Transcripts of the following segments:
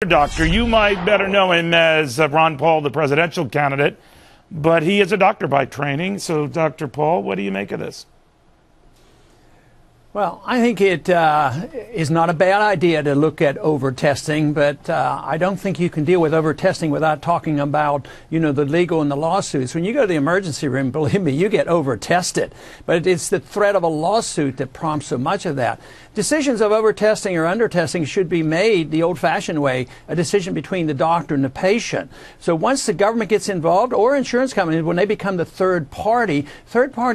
doctor. You might better know him as Ron Paul, the presidential candidate, but he is a doctor by training. So, Dr. Paul, what do you make of this? Well, I think it is not a bad idea to look at over-testing, but I don't think you can deal with over-testing without talking about, the legal and the lawsuits. When you go to the emergency room, believe me, you get over-tested. But it's the threat of a lawsuit that prompts so much of that. Decisions of over-testing or under-testing should be made the old-fashioned way, a decision between the doctor and the patient. So once the government gets involved, or insurance companies, when they become the third party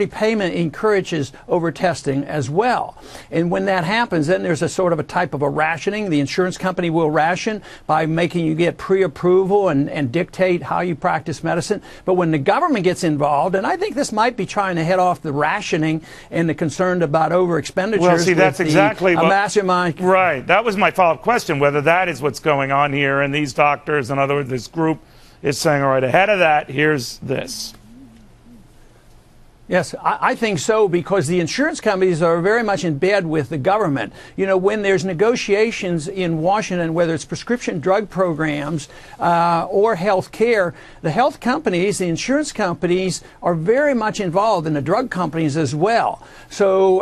payment encourages over-testing as well. And when that happens, then there's a sort of a type of a rationing. The insurance company will ration by making you get pre-approval and dictate how you practice medicine. But when the government gets involved, and I think this might be trying to head off the rationing and the concern about over-expenditures. Well, see, that's exactly what, mastermind. Right. That was my follow-up question, whether that is what's going on here. And these doctors, in other words, this group is saying, all right, ahead of that, here's this. Yes, I think so, because the insurance companies are very much in bed with the government. When there's negotiations in Washington, whether it's prescription drug programs or health care, the health companies, the insurance companies are very much involved in the drug companies as well. So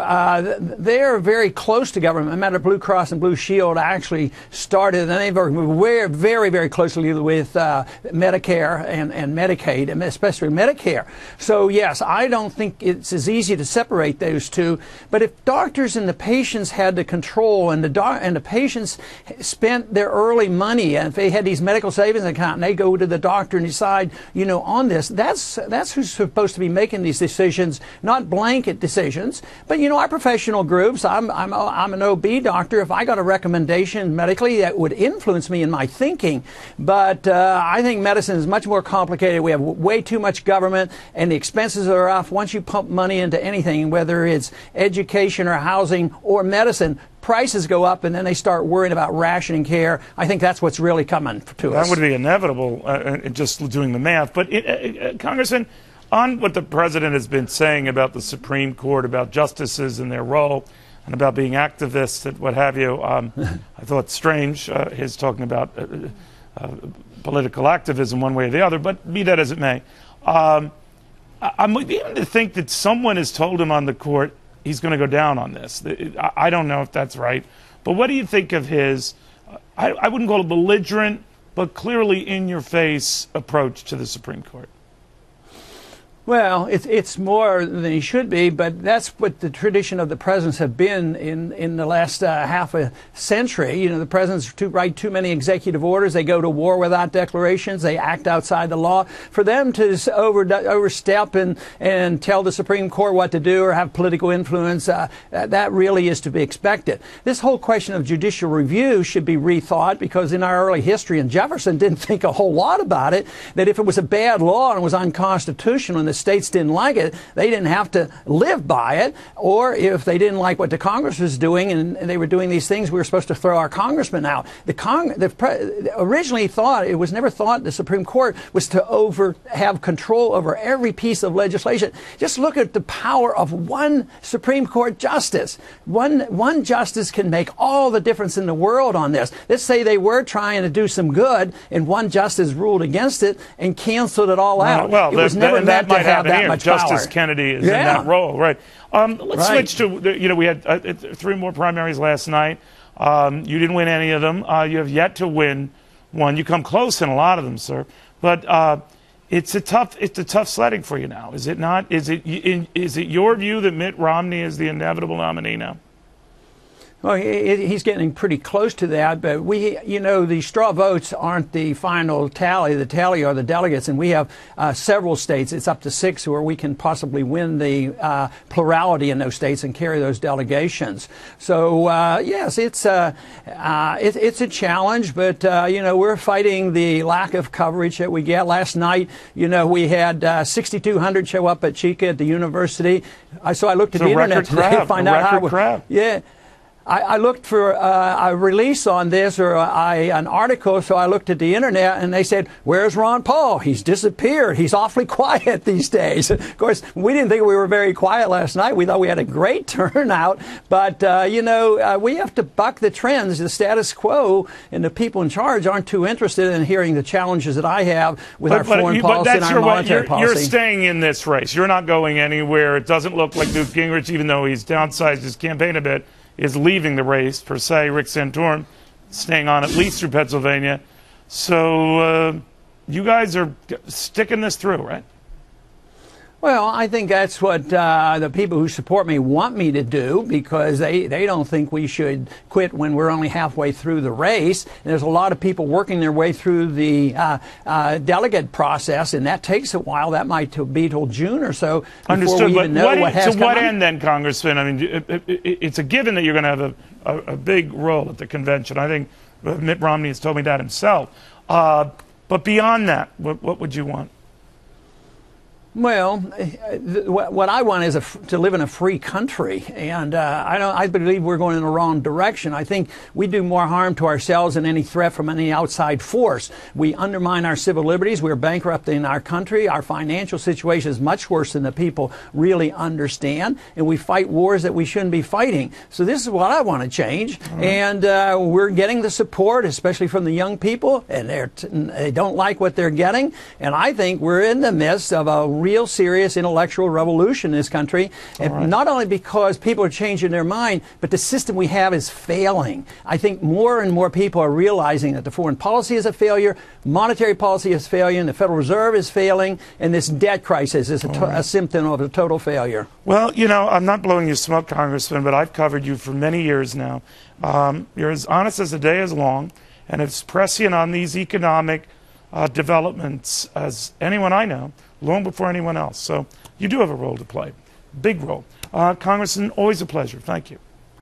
they're very close to government. No matter Blue Cross and Blue Shield actually started, and they work very, very closely with Medicare and Medicaid, and especially Medicare. So, yes, I don't think it's as easy to separate those two. But if doctors and the patients had the control, and the patients spent their early money, and if they had these medical savings account and they go to the doctor and decide, on this, that's who's supposed to be making these decisions, not blanket decisions. But our professional groups, I'm an OB doctor. If I got a recommendation medically, that would influence me in my thinking. But I think medicine is much more complicated. We have way too much government, and the expenses are off. Once you pump money into anything, whether it's education or housing or medicine, prices go up, and then they start worrying about rationing care. I think that's what's really coming to us. That would be inevitable, just doing the math. But, Congressman, on what the president has been saying about the Supreme Court, about justices and their role, and about being activists and what have you, I thought strange, his talking about political activism one way or the other, but be that as it may. I'm beginning to think that someone has told him on the court he's going to go down on this. I don't know if that's right. But what do you think of his, I wouldn't call it belligerent, but clearly in-your-face approach to the Supreme Court? Well, it's more than he should be, but that's what the tradition of the presidents have been in the last half a century. The presidents write too many executive orders. They go to war without declarations. They act outside the law. For them to overstep and tell the Supreme Court what to do or have political influence, that really is to be expected. This whole question of judicial review should be rethought, because in our early history, and Jefferson didn't think a whole lot about it, that if it was a bad law and it was unconstitutional and the states didn't like it, they didn't have to live by it. Or if they didn't like what the Congress was doing and they were doing these things, we were supposed to throw our congressmen out. Originally thought, it was never thought the Supreme Court was to have control over every piece of legislation. Just look at the power of one Supreme Court justice. One justice can make all the difference in the world on this. Let's say they were trying to do some good and one justice ruled against it and canceled it all out. Well, it was never meant to have that much power. Justice Kennedy is in that role, right? Let's switch to, we had 3 more primaries last night. You didn't win any of them. You have yet to win one. You come close in a lot of them, sir. But it's a tough sledding for you now, is it not? Is it your view that Mitt Romney is the inevitable nominee now? Well, he's getting pretty close to that, but the straw votes aren't the final tally. The tally are the delegates, and we have several states. It's up to 6 where we can possibly win the plurality in those states and carry those delegations. So, yes, it's a challenge, but, we're fighting the lack of coverage that we get. Last night, we had 6,200 show up at Chica at the university. So I looked at the internet today to find out how. Crowd. Yeah. I looked for a release on this or an article, so I looked at the internet and they said, "Where's Ron Paul? He's disappeared. He's awfully quiet these days." Of course, we didn't think we were very quiet last night. We thought we had a great turnout. But, we have to buck the trends. The status quo and the people in charge aren't too interested in hearing the challenges that I have with our foreign policy and our monetary policy. You're staying in this race. You're not going anywhere. It doesn't look like Newt Gingrich, even though he's downsized his campaign a bit, is leaving the race, per se. Rick Santorum staying on at least through Pennsylvania. So you guys are sticking this through, right? Well, I think that's what the people who support me want me to do, because they don't think we should quit when we're only halfway through the race. And there's a lot of people working their way through the delegate process, and that takes a while. That might be till June or so before Understood. we even know what has to come what on. end then, Congressman? I mean, it's a given that you're going to have a big role at the convention. I think Mitt Romney has told me that himself. But beyond that, what would you want? Well, what I want is to live in a free country, and I believe we're going in the wrong direction. I think we do more harm to ourselves than any threat from any outside force. We undermine our civil liberties. We're bankrupting our country. Our financial situation is much worse than the people really understand, and we fight wars that we shouldn't be fighting. So this is what I want to change, and we're getting the support, especially from the young people, and they don't like what they're getting. And I think we're in the midst of a real serious intellectual revolution in this country, and not only because people are changing their mind, but the system we have is failing. I think more and more people are realizing that the foreign policy is a failure, monetary policy is failing, the Federal Reserve is failing, and this debt crisis is a symptom of a total failure. Well, I'm not blowing you smoke, Congressman, but I've covered you for many years now. You're as honest as the day is long, and as prescient on these economic developments as anyone I know, long before anyone else. So you do have a role to play, big role. Congressman, always a pleasure. Thank you.